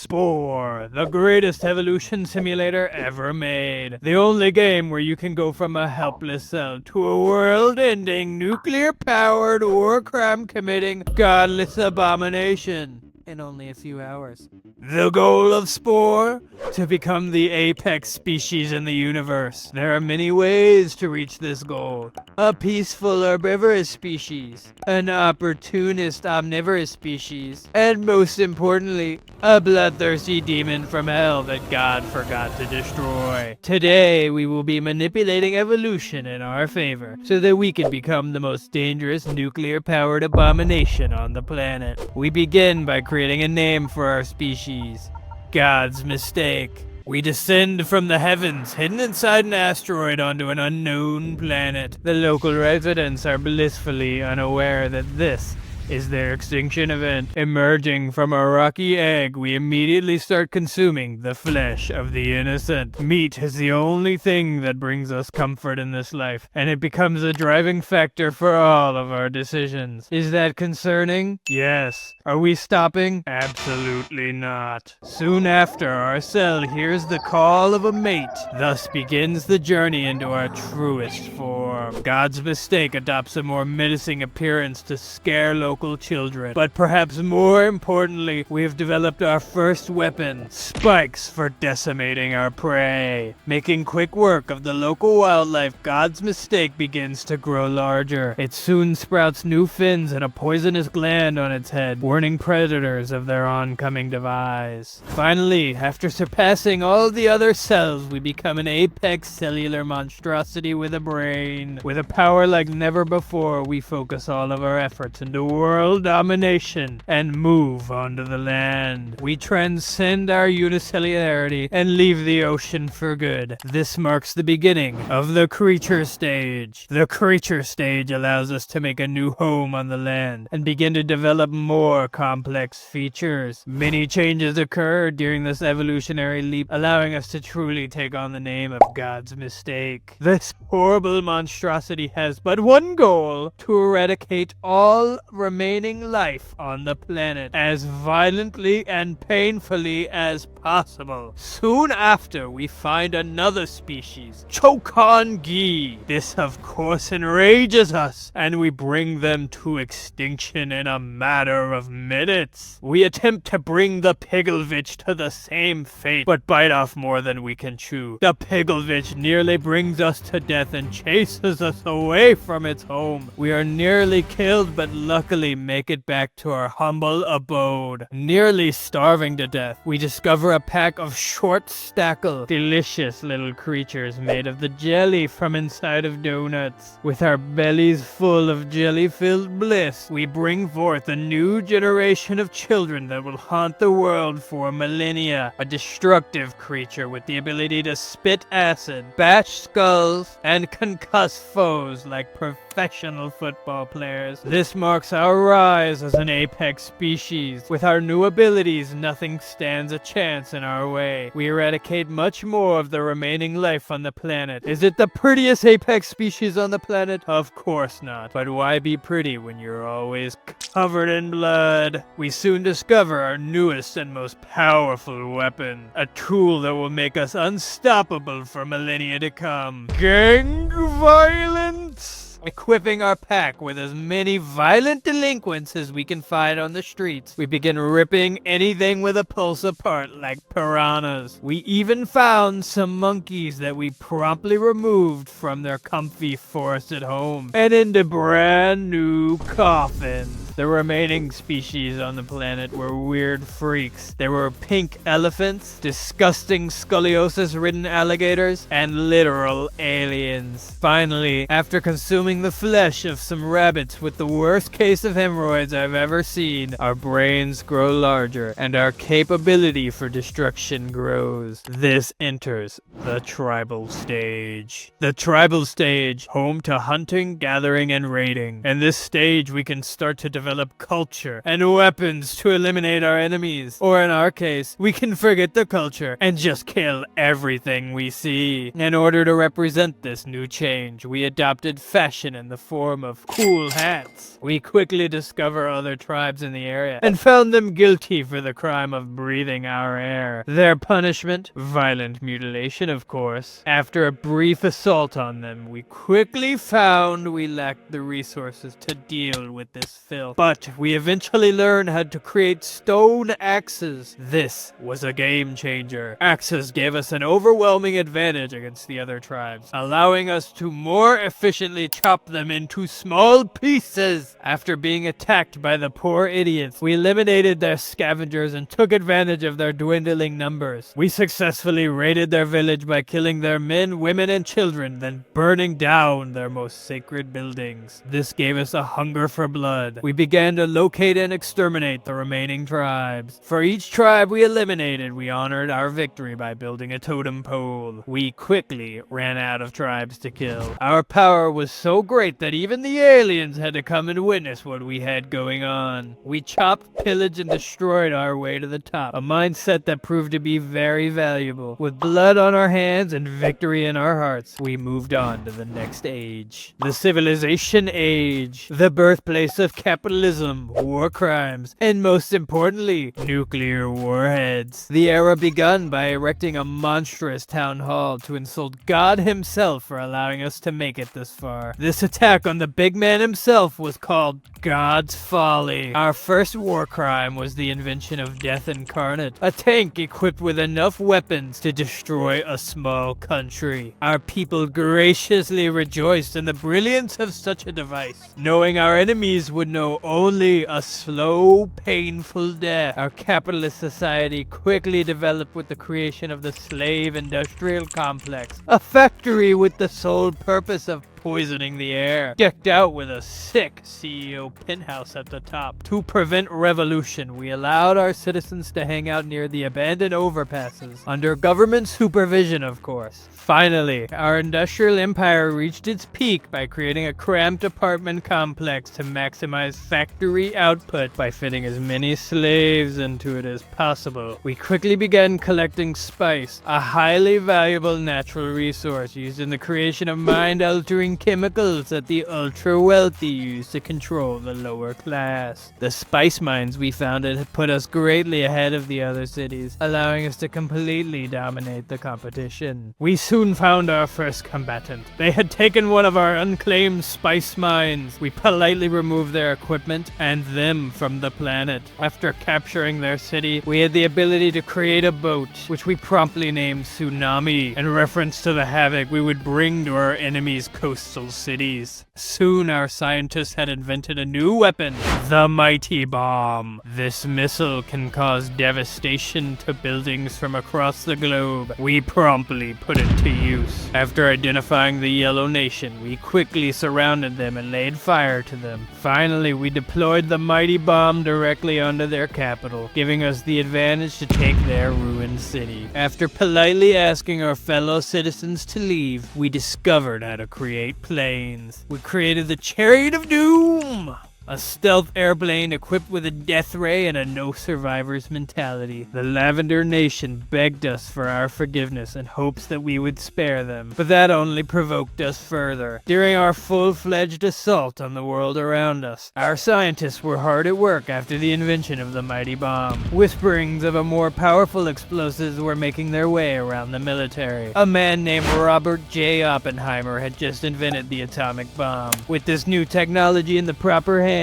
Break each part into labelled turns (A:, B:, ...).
A: Spore, the greatest evolution simulator ever made. The only game where you can go from a helpless cell to a world-ending, nuclear-powered, war crime-committing, godless abomination in only a few hours. The goal of Spore? To become the apex species in the universe. There are many ways to reach this goal. A peaceful herbivorous species, an opportunist omnivorous species, and most importantly, a bloodthirsty demon from hell that God forgot to destroy. Today, we will be manipulating evolution in our favor, so that we can become the most dangerous nuclear-powered abomination on the planet. We begin by creating a name for our species. God's mistake. We descend from the heavens, hidden inside an asteroid onto an unknown planet. The local residents are blissfully unaware that this is their extinction event. Emerging from a rocky egg, we immediately start consuming the flesh of the innocent. Meat is the only thing that brings us comfort in this life, and it becomes a driving factor for all of our decisions. Is that concerning? Yes. Are we stopping? Absolutely not. Soon after, our cell hears the call of a mate. Thus begins the journey into our truest form. God's mistake adopts a more menacing appearance to scare local children. But perhaps more importantly, we have developed our first weapon, spikes for decimating our prey. Making quick work of the local wildlife, God's mistake begins to grow larger. It soon sprouts new fins and a poisonous gland on its head, warning predators of their oncoming demise. Finally, after surpassing all the other cells, we become an apex cellular monstrosity with a brain. With a power like never before, we focus all of our efforts into world domination and move onto the land. We transcend our unicellularity and leave the ocean for good. This marks the beginning of the creature stage. The creature stage allows us to make a new home on the land and begin to develop more complex features. Many changes occur during this evolutionary leap, allowing us to truly take on the name of God's mistake. This horrible monstrosity has but one goal: to eradicate all remaining life on the planet as violently and painfully as possible. Soon after, we find another species, Chokongi. This of course enrages us, and we bring them to extinction in a matter of minutes. We attempt to bring the Pigglevic to the same fate, but bite off more than we can chew. The Pigglevic nearly brings us to death and chases us away from its home. We are nearly killed, but luckily make it back to our humble abode. Nearly starving to death, we discover a pack of short stackle, delicious little creatures made of the jelly from inside of donuts. With our bellies full of jelly-filled bliss, we bring forth a new generation of children that will haunt the world for millennia. A destructive creature with the ability to spit acid, bash skulls, and concuss foes like professional football players. This marks our rise as an apex species. With our new abilities, nothing stands a chance in our way. We eradicate much more of the remaining life on the planet. Is it the prettiest apex species on the planet? Of course not. But why be pretty when you're always covered in blood? We soon discover our newest and most powerful weapon, a tool that will make us unstoppable for millennia to come. Gang violence! Equipping our pack with as many violent delinquents as we can find on the streets, we begin ripping anything with a pulse apart like piranhas. We even found some monkeys that we promptly removed from their comfy forested home and into brand new coffins. The remaining species on the planet were weird freaks. There were pink elephants, disgusting scoliosis-ridden alligators, and literal aliens. Finally, after consuming the flesh of some rabbits with the worst case of hemorrhoids I've ever seen, our brains grow larger and our capability for destruction grows. This enters the tribal stage. The tribal stage, home to hunting, gathering, and raiding. In this stage, we can start to develop develop culture and weapons to eliminate our enemies. Or in our case, we can forget the culture and just kill everything we see. In order to represent this new change, we adopted fashion in the form of cool hats. We quickly discovered other tribes in the area and found them guilty for the crime of breathing our air. Their punishment? Violent mutilation, of course. After a brief assault on them, we quickly found we lacked the resources to deal with this filth. But we eventually learned how to create stone axes. This was a game changer. Axes gave us an overwhelming advantage against the other tribes, allowing us to more efficiently chop them into small pieces. After being attacked by the poor idiots, we eliminated their scavengers and took advantage of their dwindling numbers. We successfully raided their village by killing their men, women, and children, then burning down their most sacred buildings. This gave us a hunger for blood. We began to locate and exterminate the remaining tribes. For each tribe we eliminated, we honored our victory by building a totem pole. We quickly ran out of tribes to kill. Our power was so great that even the aliens had to come and witness what we had going on. We chopped, pillaged, and destroyed our way to the top, a mindset that proved to be very valuable. With blood on our hands and victory in our hearts, we moved on to the next age. The Civilization Age, the birthplace of capitalism, war crimes, and most importantly, nuclear warheads. The era begun by erecting a monstrous town hall to insult God himself for allowing us to make it this far. This attack on the big man himself was called God's Folly. Our first war crime was the invention of Death Incarnate, a tank equipped with enough weapons to destroy a small country. Our people graciously rejoiced in the brilliance of such a device, knowing our enemies would know only a slow, painful death. Our capitalist society quickly developed with the creation of the slave industrial complex, a factory with the sole purpose of poisoning the air, decked out with a sick CEO penthouse at the top. To prevent revolution, we allowed our citizens to hang out near the abandoned overpasses, under government supervision, of course. Finally, our industrial empire reached its peak by creating a cramped apartment complex to maximize factory output by fitting as many slaves into it as possible. We quickly began collecting spice, a highly valuable natural resource used in the creation of mind-altering chemicals that the ultra-wealthy use to control the lower class. The spice mines we founded had put us greatly ahead of the other cities, allowing us to completely dominate the competition. We soon found our first combatant. They had taken one of our unclaimed spice mines. We politely removed their equipment and them from the planet. After capturing their city, we had the ability to create a boat, which we promptly named Tsunami, in reference to the havoc we would bring to our enemies' coastal cities. Soon our scientists had invented a new weapon, the mighty bomb. This missile can cause devastation to buildings from across the globe. We promptly put it to use. After identifying the Yellow Nation, we quickly surrounded them and laid fire to them. Finally, we deployed the mighty bomb directly onto their capital, giving us the advantage to take their ruined city. After politely asking our fellow citizens to leave, we discovered how to create planes. We created the Chariot of Doom, a stealth airplane equipped with a death ray and a no survivors mentality. The Lavender Nation begged us for our forgiveness in hopes that we would spare them, but that only provoked us further. During our full-fledged assault on the world around us, our scientists were hard at work after the invention of the mighty bomb. Whisperings of a more powerful explosives were making their way around the military. A man named Robert J. Oppenheimer had just invented the atomic bomb. With this new technology in the proper hands,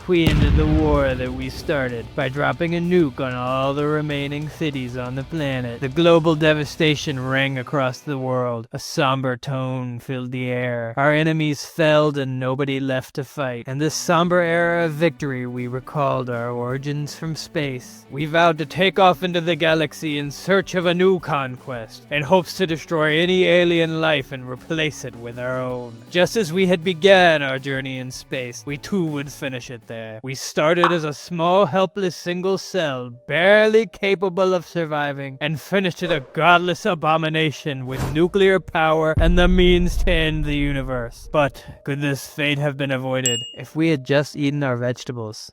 A: we ended the war that we started by dropping a nuke on all the remaining cities on the planet. The global devastation rang across the world. A somber tone filled the air. Our enemies fell and nobody left to fight. And this somber era of victory, we recalled our origins from space. We vowed to take off into the galaxy in search of a new conquest, in hopes to destroy any alien life and replace it with our own. Just as we had begun our journey in space, we too would finish it there. We started as a small, helpless single cell, barely capable of surviving, and finished it a godless abomination with nuclear power and the means to end the universe. But could this fate have been avoided if we had just eaten our vegetables?